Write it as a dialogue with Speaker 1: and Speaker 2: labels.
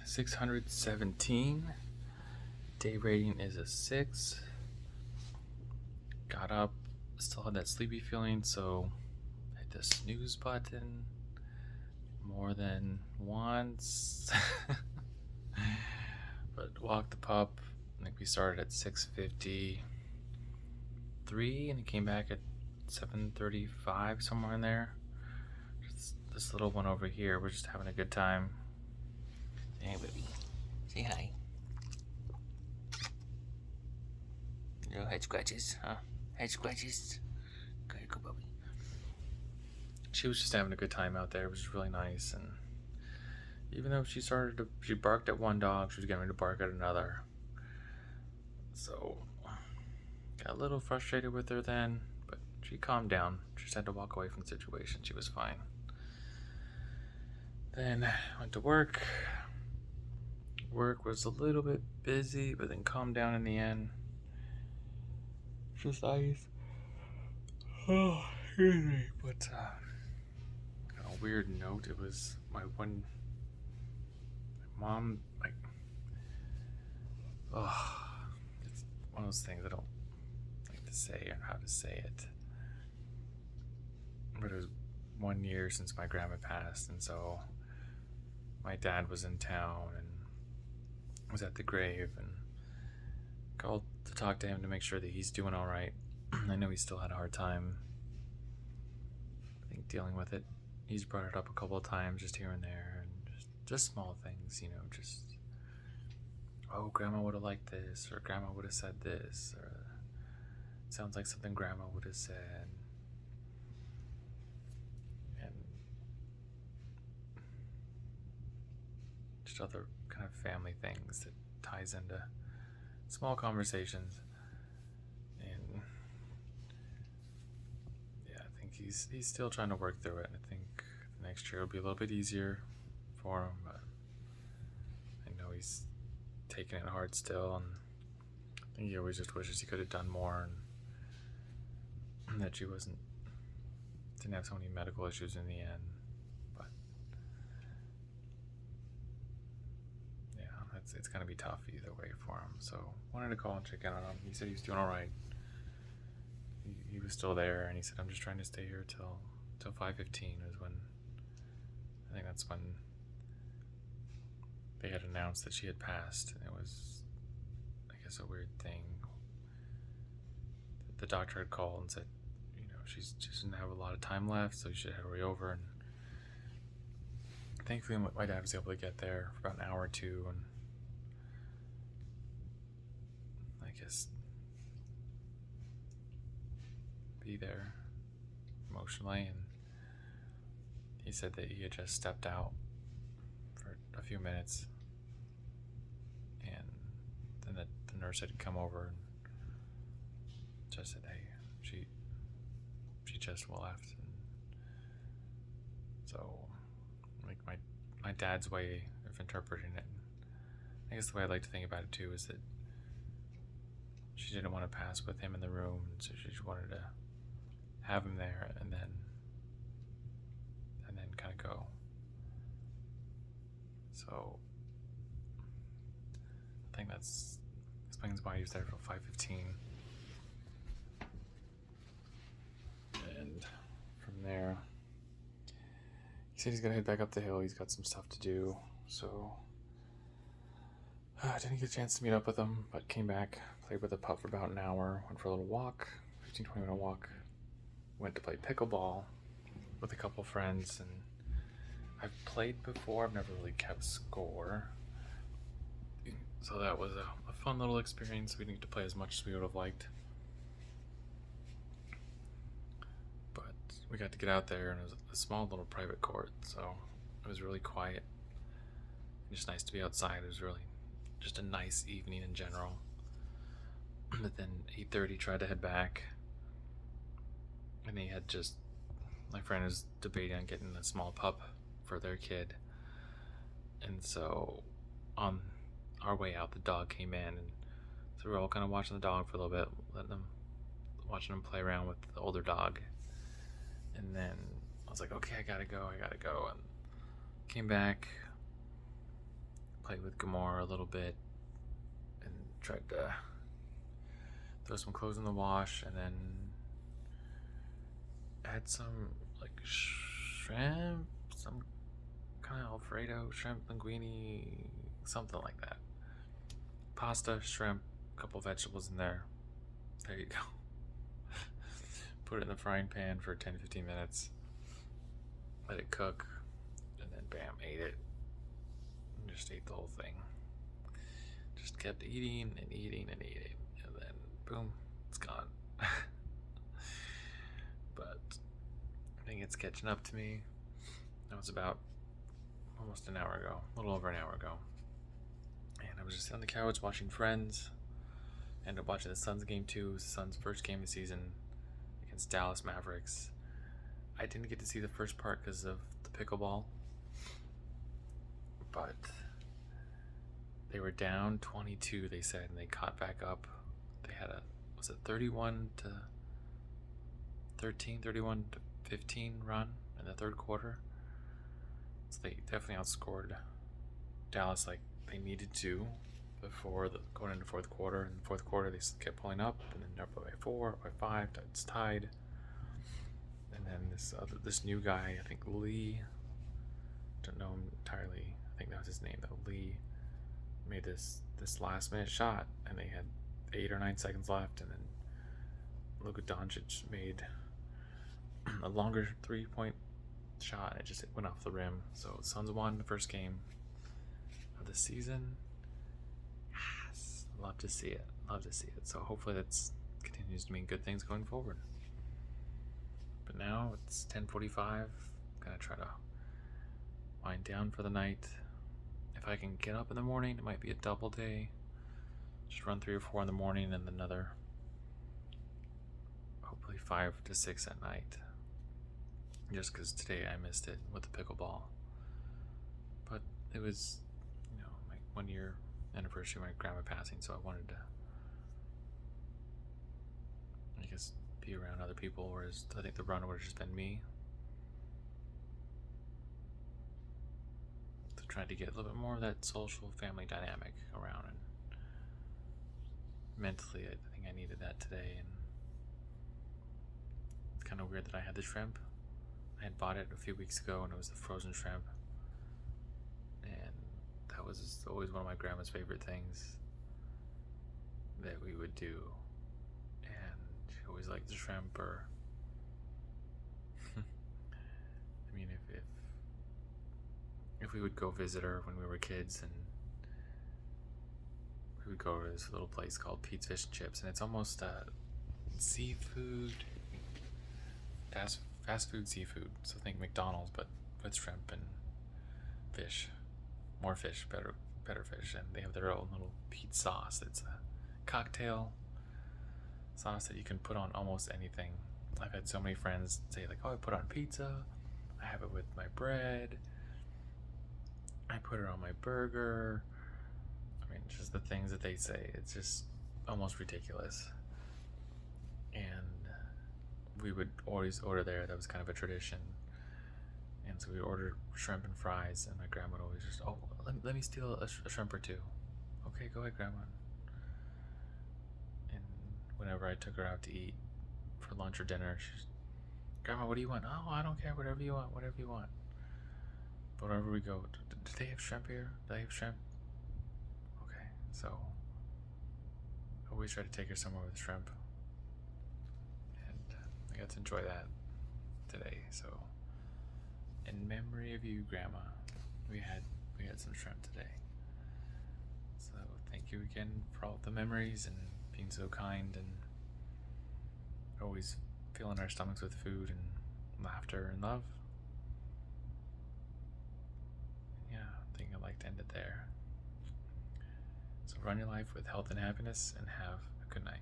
Speaker 1: 617. Day rating is a 6. Got up, still had that sleepy feeling, so hit the snooze button more than once. But walked the pup. I think we started at 6:53 and it came back at 7:35, somewhere in there. Just this little one over here, we're just having a good time.
Speaker 2: Hey, baby. Say hi. No head scratches, huh? Head scratches. Good, good, puppy.
Speaker 1: She was just having a good time out there. It was really nice, and even though she barked at one dog, she was getting ready to bark at another. So, got a little frustrated with her then, but she calmed down. She just had to walk away from the situation. She was fine. Then went to work. Work was a little bit busy, but then calmed down in the end. Just nice. Oh, excuse me. But on a weird note, it was my mom, like, it's one of those things I don't like to say or how to say it. But it was 1 year since my grandma passed, and so my dad was in town and was at the grave, and called to talk to him to make sure that he's doing all right. I know he still had a hard time, I think, dealing with it. He's brought it up a couple of times, just here and there, and just small things, just, oh, grandma would have liked this, or grandma would have said this, or sounds like something grandma would have said. And just other kind of family things that ties into small conversations. And yeah, I think he's still trying to work through it. I think the next year will be a little bit easier for him, but I know he's taking it hard still, and I think he always just wishes he could have done more, and that she didn't have so many medical issues in the end. But yeah, it's gonna be tough either way for him. So wanted to call and check in on him. He said he was doing all right. He was still there, and he said, I'm just trying to stay here till 5:15 was when, I think that's when they had announced that she had passed. And it was, I guess, a weird thing. The doctor had called and said, she doesn't have a lot of time left, so you should hurry over. And thankfully my dad was able to get there for about an hour or two, and I guess be there emotionally. And he said that he had just stepped out for a few minutes, and then the nurse had come over and just said, hey, she just left. And so, like, my dad's way of interpreting it, I guess the way I like to think about it too, is that she didn't want to pass with him in the room, and so she just wanted to have him there and then kind of go. So I think that's explains why he was there for 5:15. And from there, he said he's gonna head back up the hill. He's got some stuff to do, so I didn't get a chance to meet up with him, but came back, played with the pup for about an hour, went for a little walk, 15-20 minute walk, went to play pickleball with a couple friends. And I've played before, I've never really kept score, so that was a fun little experience. We didn't get to play as much as we would have liked, but we got to get out there, and it was a small little private court, so it was really quiet, just nice to be outside. It was really just a nice evening in general. But then 8:30 tried to head back, and my friend was debating on getting a small pup for their kid, and so on our way out, the dog came in, and so we were all kind of watching the dog for a little bit, watching him play around with the older dog. And then I was like, okay, I gotta go, and came back, played with Gamora a little bit and tried to throw some clothes in the wash, and then had some like shrimp, some kind of Alfredo shrimp linguine, something like that. Pasta, shrimp, a couple vegetables in there. There you go. Put it in the frying pan for 10-15 minutes. Let it cook, and then bam, ate it. And just ate the whole thing. Just kept eating and eating and eating, and then boom, it's gone. But I think it's catching up to me. That was about almost an hour ago, a little over an hour ago. And I was just on the couch watching Friends. Ended up watching the Suns game too. It was the Suns' first game of the season against Dallas Mavericks. I didn't get to see the first part because of the pickleball, but they were down 22, they said, and they caught back up. They had a, was it 31 to 13, 31 to 15 run in the third quarter. So they definitely outscored Dallas like they needed to before going into fourth quarter. In the fourth quarter, they kept pulling up, and then up by 4, up by 5, it's tied. And then this new guy, I think Lee, don't know him entirely. I think that was his name though. Lee made this last minute shot, and they had 8 or 9 seconds left, and then Luka Doncic made a longer 3-point shot, and it went off the rim. So Suns won the first game of the season. Yes, love to see it. Love to see it. So hopefully that continues to mean good things going forward. But now it's 10:45. Gonna try to wind down for the night. If I can get up in the morning, it might be a double day. Just run 3 or 4 in the morning and another, hopefully 5 to 6 at night. Just because today I missed it with the pickleball. But it was, my 1-year anniversary of my grandma passing, so I wanted to, I guess, be around other people, whereas I think the run would have just been me. So trying to get a little bit more of that social family dynamic around, and mentally I think I needed that today. And it's kind of weird that I had the shrimp. I had bought it a few weeks ago, and it was the frozen shrimp, and that was always one of my grandma's favorite things that we would do. And she always liked the shrimp, or I mean, if we would go visit her when we were kids, and we would go to this little place called Pete's Fish and Chips, and it's almost seafood, fast food seafood. So think McDonald's, but with shrimp and fish. More fish, better fish. And they have their own little Pete sauce. It's a cocktail sauce that you can put on almost anything. I've had so many friends say like, oh, I put it on pizza, I have it with my bread, I put it on my burger. I mean, just the things that they say, it's just almost ridiculous. And we would always order there. That was kind of a tradition. And so we ordered shrimp and fries, and my grandma would always just, oh, let me steal a shrimp or two. Okay, go ahead, Grandma. And whenever I took her out to eat for lunch or dinner, she's, Grandma, what do you want? Oh, I don't care, whatever you want. But wherever we go, do they have shrimp here? Do they have shrimp? Okay, so I always try to take her somewhere with shrimp. And I got to enjoy that today. So in memory of you, Grandma, we had some shrimp today. So thank you again for all the memories and being so kind, and always filling our stomachs with food and laughter and love. Yeah, I think I'd like to end it there. So run your life with health and happiness, and have a good night.